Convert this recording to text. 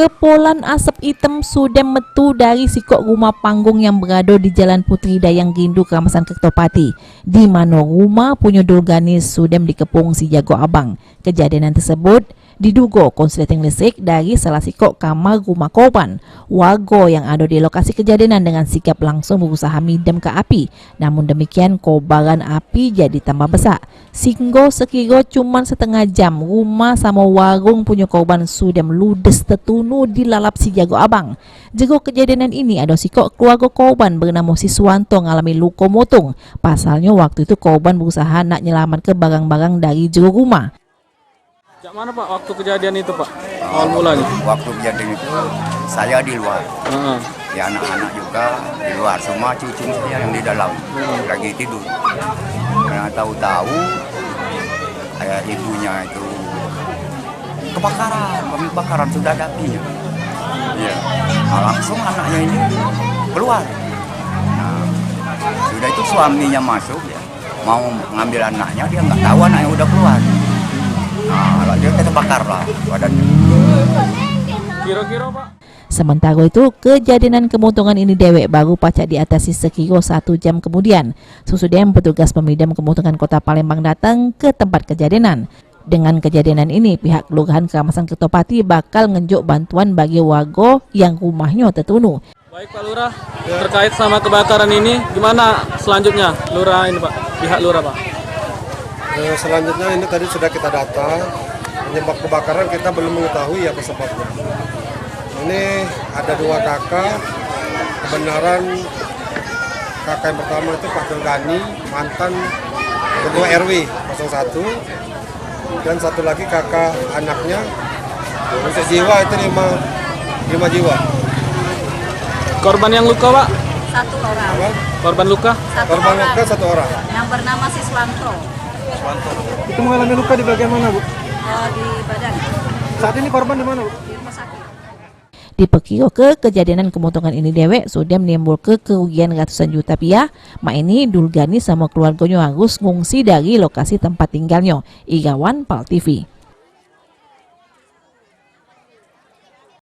Kepulan asap hitam sudah metu dari sikok rumah panggung yang berada di Jalan Putri Dayang Gindu, Kawasan Kertopati, di mana rumah punya Dulganis sudah dikepung si jago abang. Kejadian tersebut diduga konsleting listrik dari salah sikok kamar rumah korban. Warga yang ada di lokasi kejadian dengan sigap langsung berusaha midam ke api. Namun demikian kobaran api jadi tambah besar. Sehingga sekira cuma setengah jam rumah sama warung punya korban sudah meludes tertunu di lalap si jago abang. Jika kejadian ini ada sikok keluarga korban bernama Siswanto mengalami luka motung. Pasalnya waktu itu korban berusaha nak nyelamat ke barang-barang dari jero rumah. Sejak mana Pak waktu kejadian itu Pak? Awal mulanya? Waktu kejadian itu saya di luar, ya anak-anak juga di luar, semua cucu saya yang di dalam lagi tidur. Karena tahu-tahu ayah ibunya itu kebakaran sudah ada apinya. Ya, langsung anaknya ini keluar. Nah, sudah itu suaminya masuk ya, mau ngambil anaknya, dia nggak tahu anaknya udah keluar. Nah, dia terbakar lah badannya. Kira-kira Pak? Sementara itu, kejadian kemotongan ini dewek baru pacak diatasi sekira 1 jam kemudian. Sesudah petugas pemadam kebakaran Kota Palembang datang ke tempat kejadian. Dengan kejadian ini, pihak Kelurahan Kawasan Kertopati bakal ngenjuk bantuan bagi warga yang rumahnya tertunu. Baik Pak Lurah, terkait sama kebakaran ini, gimana selanjutnya Lurah ini Pak? Pihak Lurah Pak? Selanjutnya ini tadi sudah kita data, penyebab kebakaran kita belum mengetahui apa sebabnya. Ini ada 2 kakak, kebenaran kakak yang pertama itu Pak Dulgani, mantan ketua RW 01, dan satu lagi kakak anaknya, untuk jiwa itu 5 jiwa. Korban yang luka Pak? 1 orang. Apa? Korban luka? Korban luka 1 orang. Yang bernama Siswanto. Itu mengalami luka di bagian mana, Bu? Di badan. Saat ini korban di mana, Bu? Di rumah sakit. Diperkira kejadian kemotongan ini dewek sudah menimbulkan kerugian ratusan juta rupiah. Mak ini Dulgani sama keluarganya harus ngungsi dari lokasi tempat tinggalnya. Igawan, PAL TV.